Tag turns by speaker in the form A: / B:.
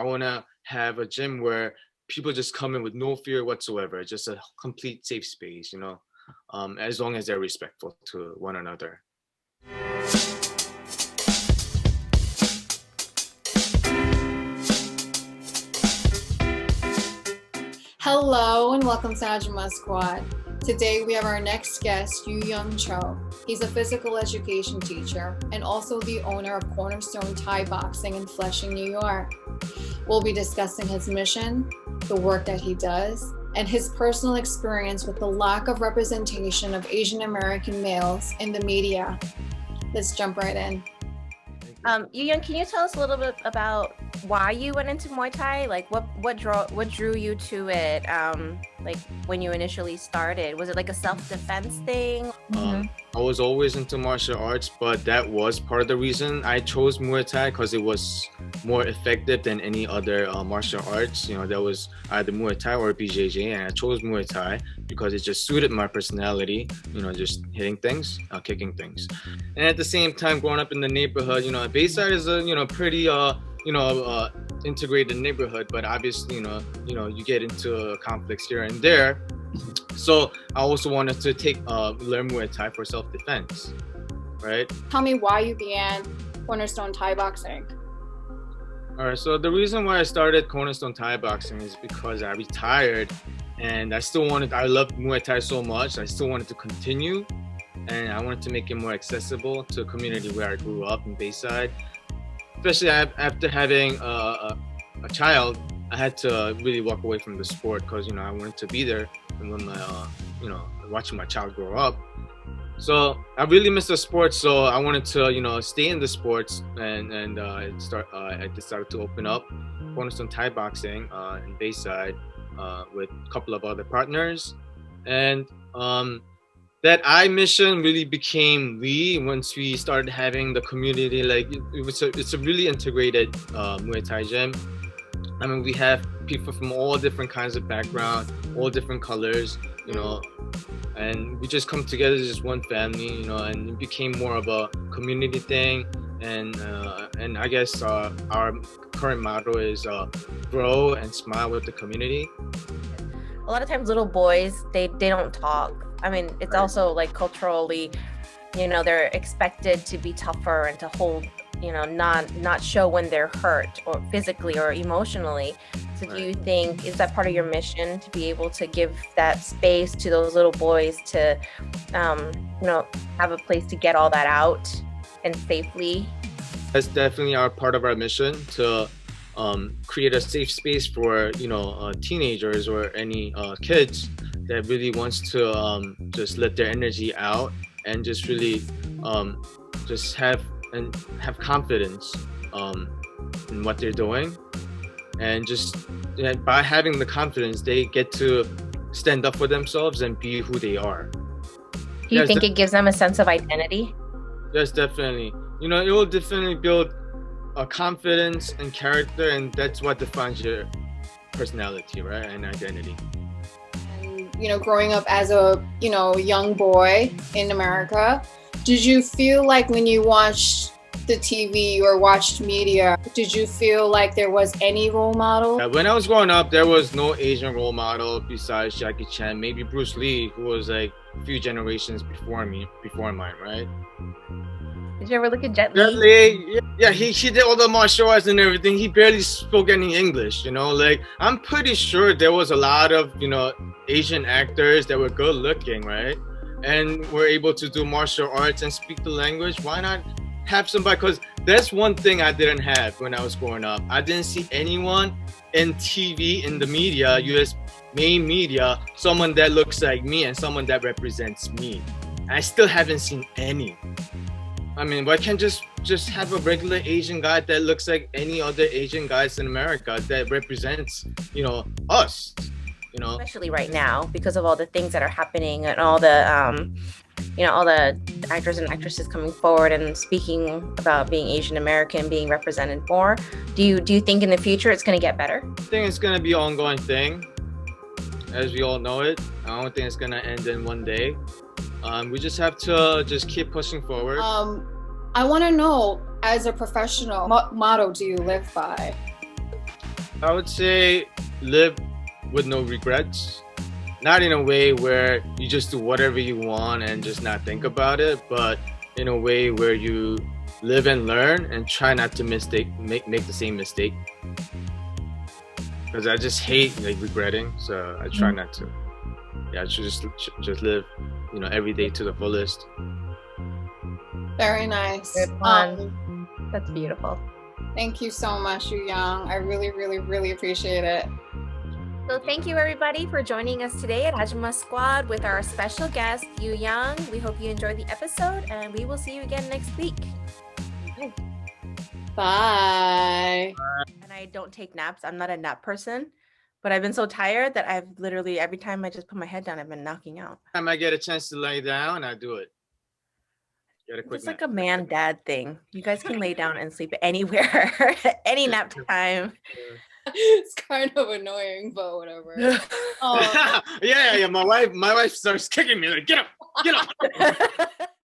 A: I want to have a gym where people just come in with no fear whatsoever, just a complete safe space, as long as they're respectful to one another.
B: Hello and welcome to AJUMA Squad. Today we have our next guest, You Yung Cho. He's a physical education teacher and also the owner of Cornerstone Thai Boxing in Flushing, New York. We'll be discussing his mission, the work that he does, and his personal experience with the lack of representation of Asian American males in the media. Let's jump right in.
C: You Yung, can you tell us a little bit about why you went into Muay Thai? Like what drew you to it? Like when you initially started, was it like a self-defense thing?
A: I was always into martial arts, but that was part of the reason I chose Muay Thai, because it was more effective than any other martial arts. That was either Muay Thai or BJJ, and I chose Muay Thai because it just suited my personality. Just hitting things, kicking things, and at the same time, growing up in the neighborhood, Bayside is a pretty integrated neighborhood, but obviously you get into conflicts here and there. So I also wanted to learn Muay Thai for self-defense, right?
B: Tell me why you began Cornerstone Thai Boxing.
A: All right, so the reason why I started Cornerstone Thai Boxing is because I retired and I loved Muay Thai so much, I still wanted to continue, and I wanted to make it more accessible to a community where I grew up in Bayside. Especially after having a child, I had to really walk away from the sport because I wanted to be there and when watching my child grow up. So I really missed the sport, so I wanted to stay in the sports, and I decided to open up Cornerstone Thai Boxing in Bayside with a couple of other partners, and that I mission really became we once we started having the community. Like it's a really integrated Muay Thai gym. I mean, we have people from all different kinds of background, all different colors, and we just come together as just one family, and it became more of a community thing. And I guess our current motto is grow and smile with the community.
C: A lot of times little boys, they don't talk. I mean, it's
A: Right.
C: also like culturally, they're expected to be tougher and to hold, not show when they're hurt or physically or emotionally. So do you think, is that part of your mission to be able to give that space to those little boys to, have a place to get all that out and safely?
A: That's definitely part of our mission to create a safe space for teenagers or any kids that really wants to just let their energy out and just really just have confidence in what they're doing, and just by having the confidence, they get to stand up for themselves and be who they are.
C: Do you think it gives them a sense of identity?
A: Yes, definitely. It will definitely build a confidence and character, and that's what defines your personality, right? And identity.
B: And growing up as a young boy in America, did you feel like when you watched the TV or watched media, did you feel like there was any role model?
A: When I was growing up, there was no Asian role model besides Jackie Chan, maybe Bruce Lee, who was like a few generations before mine, right?
C: Did you ever look at Jet Li?
A: Jet Li, yeah, he did all the martial arts and everything. He barely spoke any English, Like, I'm pretty sure there was a lot of, Asian actors that were good looking, right? And were able to do martial arts and speak the language. Why not have somebody? Because that's one thing I didn't have when I was growing up. I didn't see anyone in TV, in the media, US main media, someone that looks like me and someone that represents me. I still haven't seen any. I mean, why can't just have a regular Asian guy that looks like any other Asian guys in America that represents, us,
C: Especially right now, because of all the things that are happening and all the, all the actors and actresses coming forward and speaking about being Asian American, being represented more. Do you think in the future it's going to get better?
A: I think it's going to be an ongoing thing, as we all know it. I don't think it's going to end in one day. We just have to just keep pushing forward.
B: I want to know, as a professional, what motto do you live by?
A: I would say live with no regrets. Not in a way where you just do whatever you want and just not think about it, but in a way where you live and learn and try not to make the same mistake. Because I just hate like regretting, so I try not to. Yeah, I should just live, every day to the fullest.
B: Very nice.
C: Good one. That's beautiful.
B: Thank you so much, You Yung. I really, really, really appreciate it.
C: So thank you everybody for joining us today at AJUMA Squad with our special guest, You Yung. We hope you enjoyed the episode and we will see you again next week.
B: Bye.
C: And I don't take naps. I'm not a nap person, but I've been so tired that I've literally, every time I just put my head down, I've been knocking out.
A: Every time I get a chance to lay down, I do it. Get a quick
C: It's
A: nap.
C: like a man dad thing. You guys can lay down and sleep anywhere, any nap time.
B: It's kind of annoying, but whatever.
A: Yeah. My wife starts kicking me like, get up.